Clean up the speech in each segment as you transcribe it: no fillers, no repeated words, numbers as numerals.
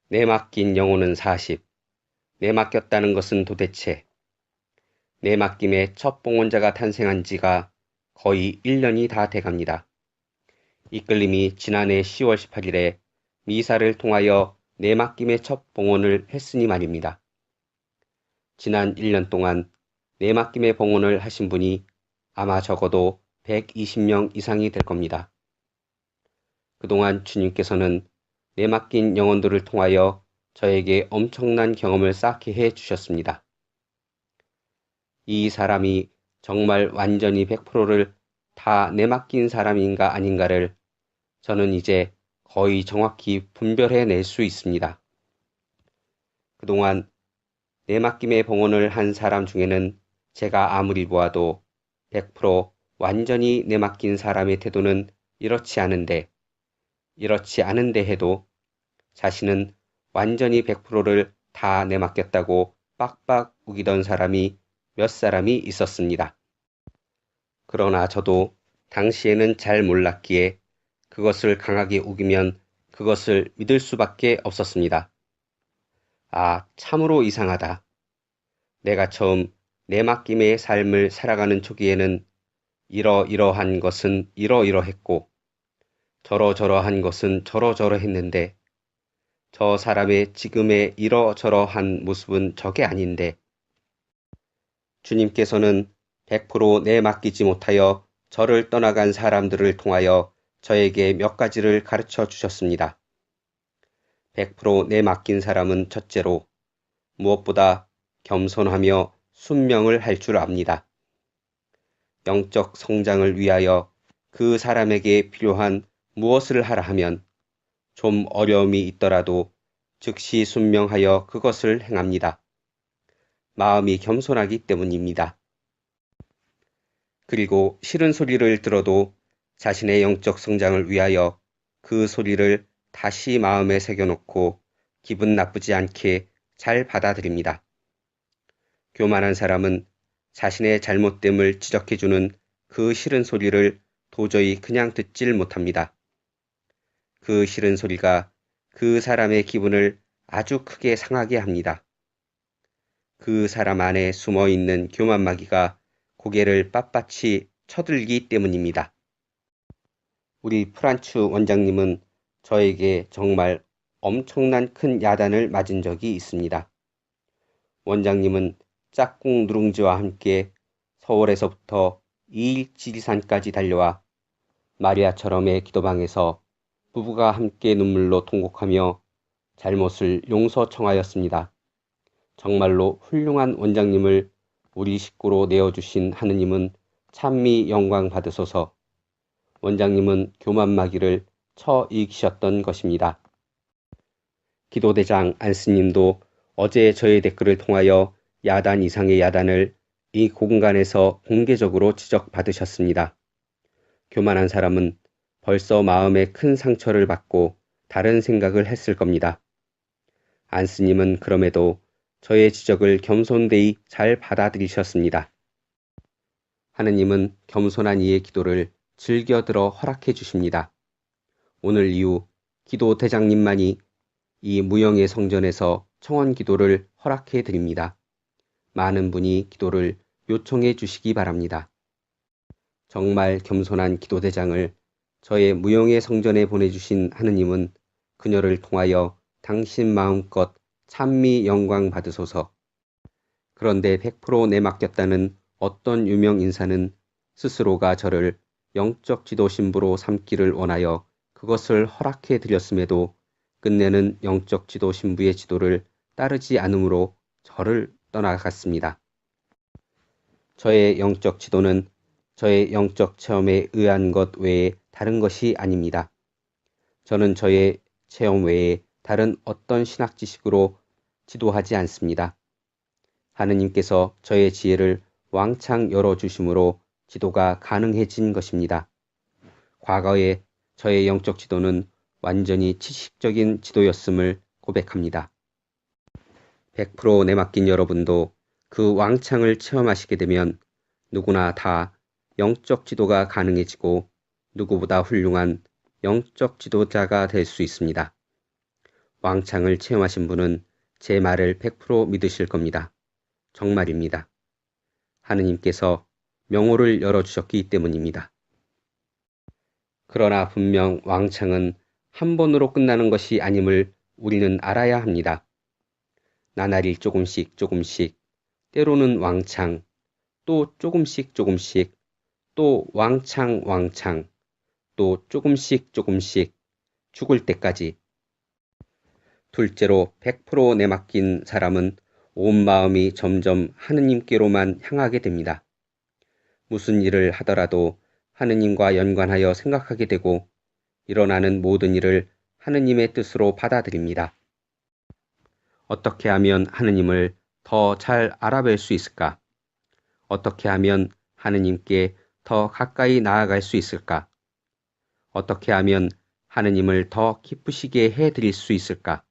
내 맡긴 영혼은 40. 내 맡겼다는 것은 도대체 내 맡김에 첫 봉헌자가 탄생한 지가 거의 1년이 다 돼갑니다. 이끌림이 지난해 10월 18일에 미사를 통하여 내 맡김의 첫 봉헌을 했으니 말입니다. 지난 1년 동안 내 맡김의 봉헌을 하신 분이 아마 적어도 120명 이상이 될 겁니다. 그동안 주님께서는 내 맡긴 영혼들을 통하여 저에게 엄청난 경험을 쌓게 해 주셨습니다. 이 사람이 정말 완전히 100%를 다 내 맡긴 사람인가 아닌가를 저는 이제 거의 정확히 분별해 낼 수 있습니다. 그동안 내 맡김의 봉헌을 한 사람 중에는 제가 아무리 보아도 100% 완전히 내 맡긴 사람의 태도는 이렇지 않은데 해도 자신은 완전히 100%를 다 내맡겼다고 빡빡 우기던 사람이 몇 사람이 있었습니다. 그러나 저도 당시에는 잘 몰랐기에 그것을 강하게 우기면 그것을 믿을 수밖에 없었습니다. 아, 참으로 이상하다. 내가 처음 내맡김의 삶을 살아가는 초기에는 이러이러한 것은 이러이러했고 저러저러한 것은 저러저러했는데 저 사람의 지금의 이러저러한 모습은 저게 아닌데 주님께서는 100% 내맡기지 못하여 저를 떠나간 사람들을 통하여 저에게 몇 가지를 가르쳐 주셨습니다. 100% 내맡긴 사람은 첫째로 무엇보다 겸손하며 순명을 할 줄 압니다. 영적 성장을 위하여 그 사람에게 필요한 무엇을 하라 하면 좀 어려움이 있더라도 즉시 순명하여 그것을 행합니다. 마음이 겸손하기 때문입니다. 그리고 싫은 소리를 들어도 자신의 영적 성장을 위하여 그 소리를 다시 마음에 새겨놓고 기분 나쁘지 않게 잘 받아들입니다. 교만한 사람은 자신의 잘못됨을 지적해주는 그 싫은 소리를 도저히 그냥 듣질 못합니다. 그 싫은 소리가 그 사람의 기분을 아주 크게 상하게 합니다. 그 사람 안에 숨어있는 교만마귀가 고개를 빳빳이 쳐들기 때문입니다. 우리 프란츠 원장님은 저에게 정말 엄청난 큰 야단을 맞은 적이 있습니다. 원장님은 짝꿍 누룽지와 함께 서울에서부터 이일지리산까지 달려와 마리아처럼의 기도방에서 부부가 함께 눈물로 통곡하며 잘못을 용서 청하였습니다. 정말로 훌륭한 원장님을 우리 식구로 내어주신 하느님은 찬미 영광 받으소서. 원장님은 교만마귀를 쳐 이기셨던 것입니다. 기도대장 안스님도 어제 저의 댓글을 통하여 야단 이상의 야단을 이 공간에서 공개적으로 지적받으셨습니다. 교만한 사람은 벌써 마음에 큰 상처를 받고 다른 생각을 했을 겁니다. 안스님은 그럼에도 저의 지적을 겸손되이 잘 받아들이셨습니다. 하느님은 겸손한 이의 기도를 즐겨 들어 허락해 주십니다. 오늘 이후 기도 대장님만이 이 무형의 성전에서 청원 기도를 허락해 드립니다. 많은 분이 기도를 요청해 주시기 바랍니다. 정말 겸손한 기도 대장을 저의 무형의 성전에 보내주신 하느님은 그녀를 통하여 당신 마음껏 찬미 영광 받으소서. 그런데 100% 내맡겼다는 어떤 유명 인사는 스스로가 저를 영적 지도 신부로 삼기를 원하여 그것을 허락해 드렸음에도 끝내는 영적 지도 신부의 지도를 따르지 않으므로 저를 떠나갔습니다. 저의 영적 지도는 저의 영적 체험에 의한 것 외에 다른 것이 아닙니다. 저는 저의 체험 외에 다른 어떤 신학 지식으로 지도하지 않습니다. 하느님께서 저의 지혜를 왕창 열어주심으로 지도가 가능해진 것입니다. 과거에 저의 영적 지도는 완전히 지식적인 지도였음을 고백합니다. 100% 내맡긴 여러분도 그 왕창을 체험하시게 되면 누구나 다 영적 지도가 가능해지고 누구보다 훌륭한 영적 지도자가 될 수 있습니다. 왕창을 체험하신 분은 제 말을 100% 믿으실 겁니다. 정말입니다. 하느님께서 명호를 열어주셨기 때문입니다. 그러나 분명 왕창은 한 번으로 끝나는 것이 아님을 우리는 알아야 합니다. 나날이 조금씩 조금씩, 때로는 왕창, 또 조금씩 조금씩, 또 왕창 왕창, 또 조금씩 조금씩, 죽을 때까지. 둘째로 100% 내맡긴 사람은 온 마음이 점점 하느님께로만 향하게 됩니다. 무슨 일을 하더라도 하느님과 연관하여 생각하게 되고 일어나는 모든 일을 하느님의 뜻으로 받아들입니다. 어떻게 하면 하느님을 더 잘 알아뵐 수 있을까? 어떻게 하면 하느님께 더 가까이 나아갈 수 있을까? 어떻게 하면 하느님을 더 기쁘시게 해드릴 수 있을까?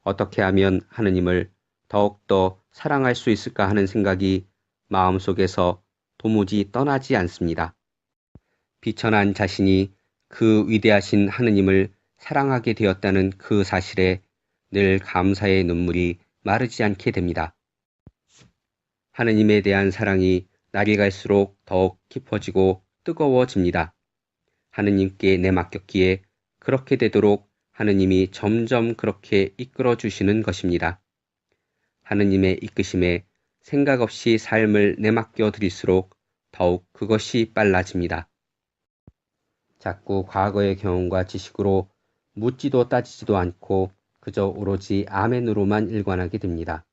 어떻게 하면 하느님을 더욱더 사랑할 수 있을까 하는 생각이 마음속에서 도무지 떠나지 않습니다. 비천한 자신이 그 위대하신 하느님을 사랑하게 되었다는 그 사실에 늘 감사의 눈물이 마르지 않게 됩니다. 하느님에 대한 사랑이 날이 갈수록 더욱 깊어지고 뜨거워집니다. 하느님께 내맡겼기에 그렇게 되도록 하느님이 점점 그렇게 이끌어 주시는 것입니다. 하느님의 이끄심에 생각 없이 삶을 내맡겨 드릴수록 더욱 그것이 빨라집니다. 자꾸 과거의 경험과 지식으로 묻지도 따지지도 않고 그저 오로지 아멘으로만 일관하게 됩니다.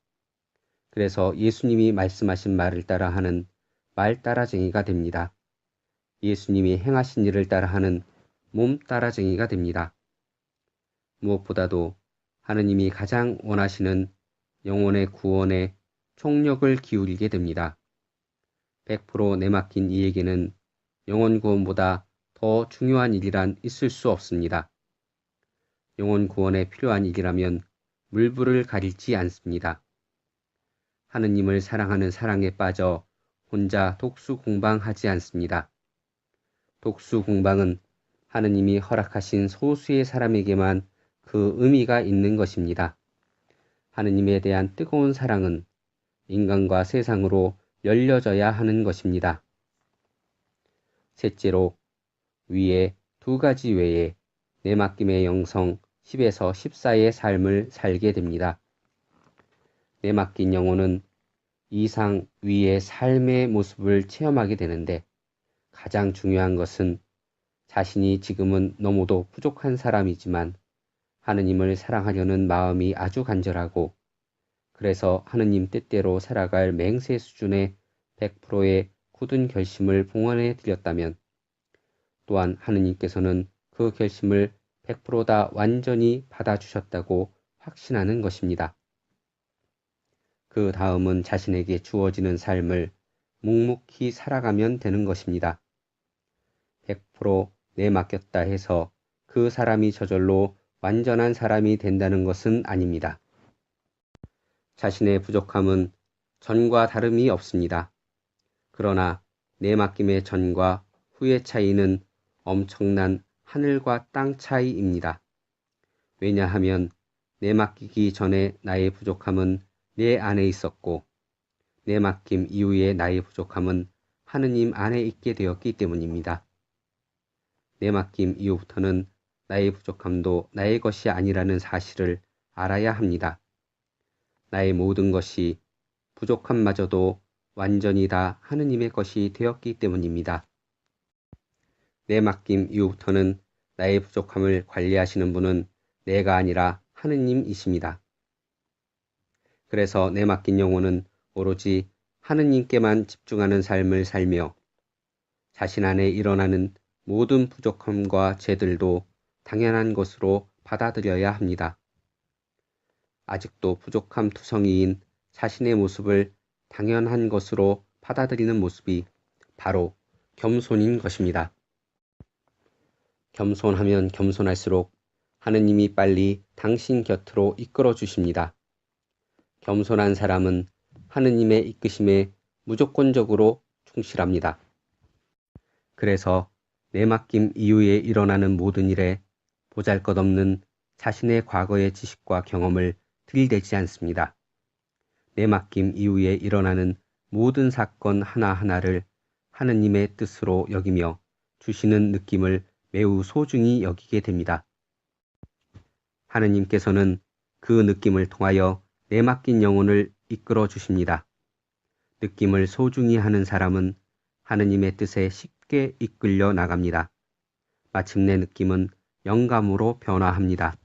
그래서 예수님이 말씀하신 말을 따라하는 말 따라쟁이가 됩니다. 예수님이 행하신 일을 따라하는 몸 따라쟁이가 됩니다. 무엇보다도 하느님이 가장 원하시는 영혼의 구원에 총력을 기울이게 됩니다. 100% 내맡긴 이에게는 영혼 구원보다 더 중요한 일이란 있을 수 없습니다. 영혼 구원에 필요한 일이라면 물불을 가리지 않습니다. 하느님을 사랑하는 사랑에 빠져 혼자 독수공방하지 않습니다. 독수공방은 하느님이 허락하신 소수의 사람에게만 그 의미가 있는 것입니다. 하느님에 대한 뜨거운 사랑은 인간과 세상으로 열려져야 하는 것입니다. 셋째로, 위에 두 가지 외에 내맡김의 영성 10에서 14의 삶을 살게 됩니다. 내맡긴 영혼은 이상 위의 삶의 모습을 체험하게 되는데 가장 중요한 것은 자신이 지금은 너무도 부족한 사람이지만 하느님을 사랑하려는 마음이 아주 간절하고 그래서 하느님 뜻대로 살아갈 맹세 수준의 100%의 굳은 결심을 봉헌해 드렸다면 또한 하느님께서는 그 결심을 100%다 완전히 받아주셨다고 확신하는 것입니다. 그 다음은 자신에게 주어지는 삶을 묵묵히 살아가면 되는 것입니다. 100% 내맡겼다 해서 그 사람이 저절로 완전한 사람이 된다는 것은 아닙니다. 자신의 부족함은 전과 다름이 없습니다. 그러나 내맡김의 전과 후의 차이는 엄청난 하늘과 땅 차이입니다. 왜냐하면 내맡기기 전에 나의 부족함은 내 안에 있었고 내맡김 이후에 나의 부족함은 하느님 안에 있게 되었기 때문입니다. 내맡김 이후부터는 나의 부족함도 나의 것이 아니라는 사실을 알아야 합니다. 나의 모든 것이 부족함마저도 완전히 다 하느님의 것이 되었기 때문입니다. 내맡김 이후부터는 나의 부족함을 관리하시는 분은 내가 아니라 하느님이십니다. 그래서 내맡긴 영혼은 오로지 하느님께만 집중하는 삶을 살며 자신 안에 일어나는 모든 부족함과 죄들도 당연한 것으로 받아들여야 합니다. 아직도 부족함 투성이인 자신의 모습을 당연한 것으로 받아들이는 모습이 바로 겸손인 것입니다. 겸손하면 겸손할수록 하느님이 빨리 당신 곁으로 이끌어 주십니다. 겸손한 사람은 하느님의 이끄심에 무조건적으로 충실합니다. 그래서 내맡김 이후에 일어나는 모든 일에 보잘것없는 자신의 과거의 지식과 경험을 들이대지 않습니다. 내맡김 이후에 일어나는 모든 사건 하나하나를 하느님의 뜻으로 여기며 주시는 느낌을 매우 소중히 여기게 됩니다. 하느님께서는 그 느낌을 통하여 내맡긴 영혼을 이끌어 주십니다. 느낌을 소중히 하는 사람은 하느님의 뜻에 쉽게 이끌려 나갑니다. 마침내 느낌은 영감으로 변화합니다.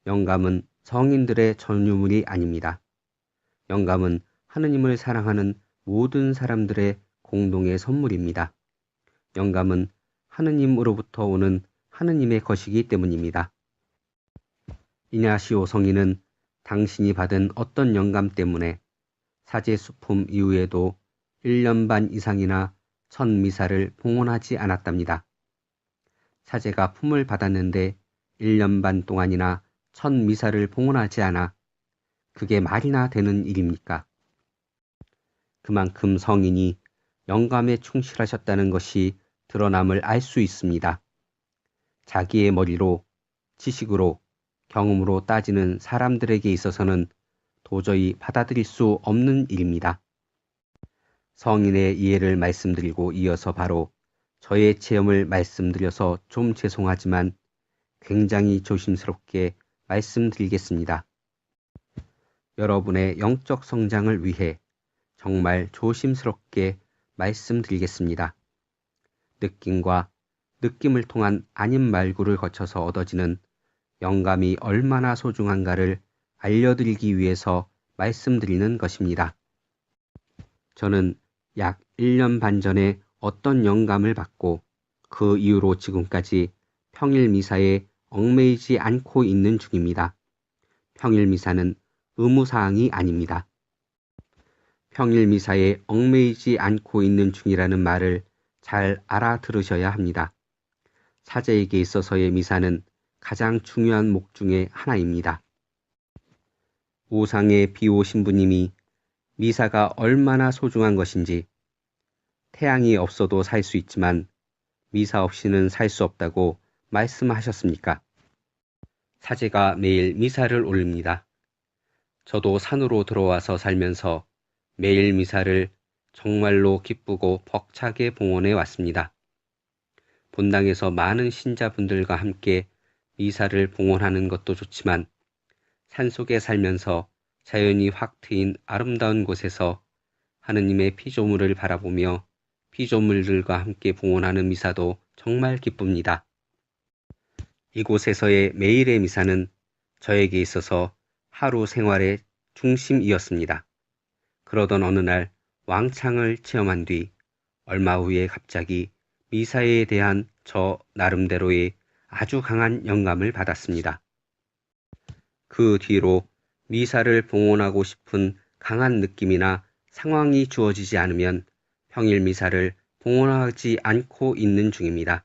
영감은 성인들의 전유물이 아닙니다. 영감은 하느님을 사랑하는 모든 사람들의 공동의 선물입니다. 영감은 하느님으로부터 오는 하느님의 것이기 때문입니다. 이냐시오 성인은 당신이 받은 어떤 영감 때문에 사제수품 이후에도 1년 반 이상이나 천미사를 봉헌하지 않았답니다. 사제가 품을 받았는데 1년 반 동안이나 천미사를 봉헌하지 않아 그게 말이나 되는 일입니까? 그만큼 성인이 영감에 충실하셨다는 것이 드러남을 알 수 있습니다. 자기의 머리로, 지식으로, 경험으로 따지는 사람들에게 있어서는 도저히 받아들일 수 없는 일입니다. 성인의 이해를 말씀드리고 이어서 바로 저의 체험을 말씀드려서 좀 죄송하지만 굉장히 조심스럽게 말씀드리겠습니다. 여러분의 영적 성장을 위해 정말 조심스럽게 말씀드리겠습니다. 느낌과 느낌을 통한 아닌 말구를 거쳐서 얻어지는 영감이 얼마나 소중한가를 알려드리기 위해서 말씀드리는 것입니다. 저는 약 1년 반 전에 어떤 영감을 받고 그 이후로 지금까지 평일 미사에 얽매이지 않고 있는 중입니다. 평일 미사는 의무사항이 아닙니다. 평일 미사에 얽매이지 않고 있는 중이라는 말을 잘 알아들으셔야 합니다. 사제에게 있어서의 미사는 가장 중요한 목 중에 하나입니다. 우상의 비호 신부님이 미사가 얼마나 소중한 것인지, 태양이 없어도 살 수 있지만 미사 없이는 살 수 없다고 말씀하셨습니까? 사제가 매일 미사를 올립니다. 저도 산으로 들어와서 살면서 매일 미사를 정말로 기쁘고 벅차게 봉헌해 왔습니다. 본당에서 많은 신자분들과 함께 미사를 봉헌하는 것도 좋지만 산속에 살면서 자연이 확 트인 아름다운 곳에서 하느님의 피조물을 바라보며 피조물들과 함께 봉헌하는 미사도 정말 기쁩니다. 이곳에서의 매일의 미사는 저에게 있어서 하루 생활의 중심이었습니다. 그러던 어느 날 왕창을 체험한 뒤 얼마 후에 갑자기 미사에 대한 저 나름대로의 아주 강한 영감을 받았습니다. 그 뒤로 미사를 봉헌하고 싶은 강한 느낌이나 상황이 주어지지 않으면 평일 미사를 봉헌하지 않고 있는 중입니다.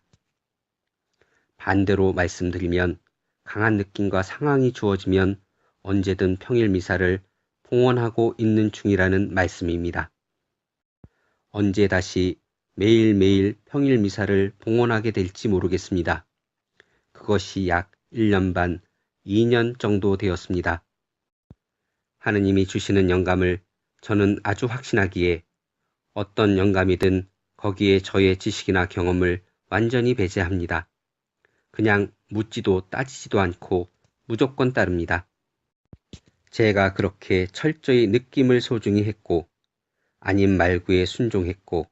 반대로 말씀드리면 강한 느낌과 상황이 주어지면 언제든 평일 미사를 봉헌하고 있는 중이라는 말씀입니다. 언제 다시 매일매일 평일 미사를 봉헌하게 될지 모르겠습니다. 그것이 약 1년 반, 2년 정도 되었습니다. 하느님이 주시는 영감을 저는 아주 확신하기에 어떤 영감이든 거기에 저의 지식이나 경험을 완전히 배제합니다. 그냥 묻지도 따지지도 않고 무조건 따릅니다. 제가 그렇게 철저히 느낌을 소중히 했고 아님 말구에 순종했고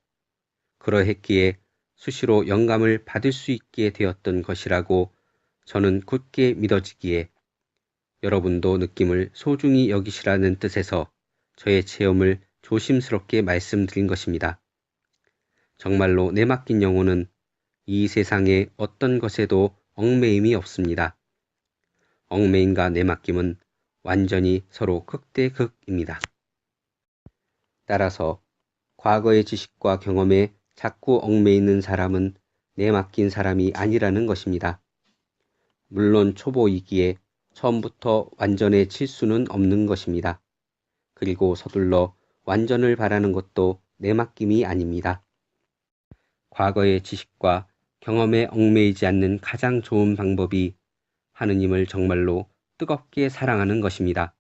그러했기에 수시로 영감을 받을 수 있게 되었던 것이라고 저는 굳게 믿어지기에 여러분도 느낌을 소중히 여기시라는 뜻에서 저의 체험을 조심스럽게 말씀드린 것입니다. 정말로 내맡긴 영혼은 이 세상의 어떤 것에도 얽매임이 없습니다. 얽매임과 내맡김은 완전히 서로 극대극입니다. 따라서 과거의 지식과 경험에 자꾸 얽매이는 사람은 내맡긴 사람이 아니라는 것입니다. 물론 초보이기에 처음부터 완전해질 수는 없는 것입니다. 그리고 서둘러 완전을 바라는 것도 내맡김이 아닙니다. 과거의 지식과 경험에 얽매이지 않는 가장 좋은 방법이 하느님을 정말로 뜨겁게 사랑하는 것입니다.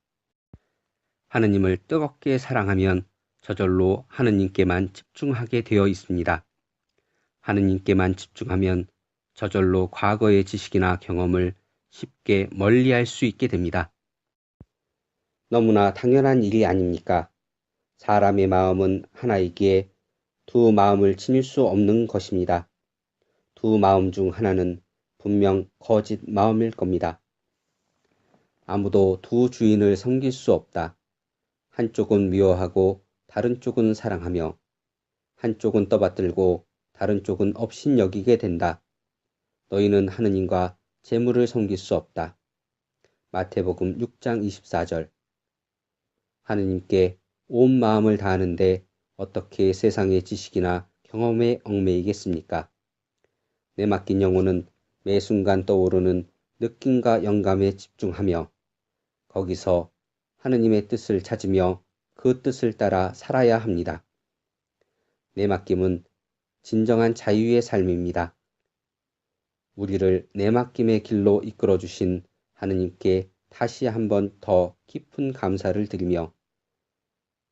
하느님을 뜨겁게 사랑하면 저절로 하느님께만 집중하게 되어 있습니다. 하느님께만 집중하면 저절로 과거의 지식이나 경험을 쉽게 멀리할 수 있게 됩니다. 너무나 당연한 일이 아닙니까? 사람의 마음은 하나이기에 두 마음을 지닐 수 없는 것입니다. 두 마음 중 하나는 분명 거짓 마음일 겁니다. 아무도 두 주인을 섬길 수 없다. 한쪽은 미워하고 다른 쪽은 사랑하며 한쪽은 떠받들고 다른 쪽은 업신여기게 된다. 너희는 하느님과 재물을 섬길 수 없다. 마태복음 6장 24절. 하느님께 온 마음을 다하는데 어떻게 세상의 지식이나 경험에 얽매이겠습니까? 내 맡긴 영혼은 매 순간 떠오르는 느낌과 영감에 집중하며 거기서 하느님의 뜻을 찾으며 그 뜻을 따라 살아야 합니다. 내 맡김은 진정한 자유의 삶입니다. 우리를 내 맡김의 길로 이끌어 주신 하느님께 다시 한번 더 깊은 감사를 드리며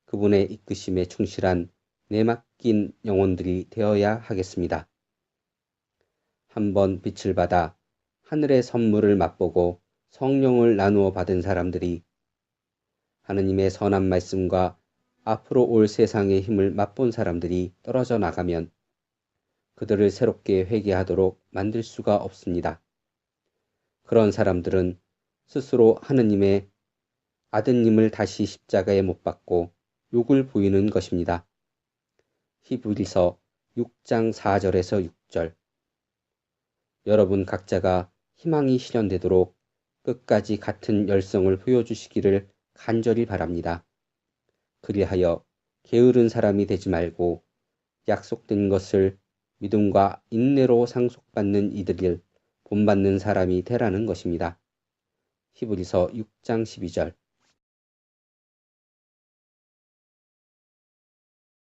그분의 이끄심에 충실한 내 맡긴 영혼들이 되어야 하겠습니다. 한번 빛을 받아 하늘의 선물을 맛보고 성령을 나누어 받은 사람들이 하느님의 선한 말씀과 앞으로 올 세상의 힘을 맛본 사람들이 떨어져 나가면 그들을 새롭게 회개하도록 만들 수가 없습니다. 그런 사람들은 스스로 하느님의 아드님을 다시 십자가에 못 박고 욕을 부리는 것입니다. 히브리서 6장 4절에서 6절. 여러분 각자가 희망이 실현되도록 끝까지 같은 열성을 보여주시기를 간절히 바랍니다. 그리하여 게으른 사람이 되지 말고 약속된 것을 믿음과 인내로 상속받는 이들을 본받는 사람이 되라는 것입니다. 히브리서 6장 12절.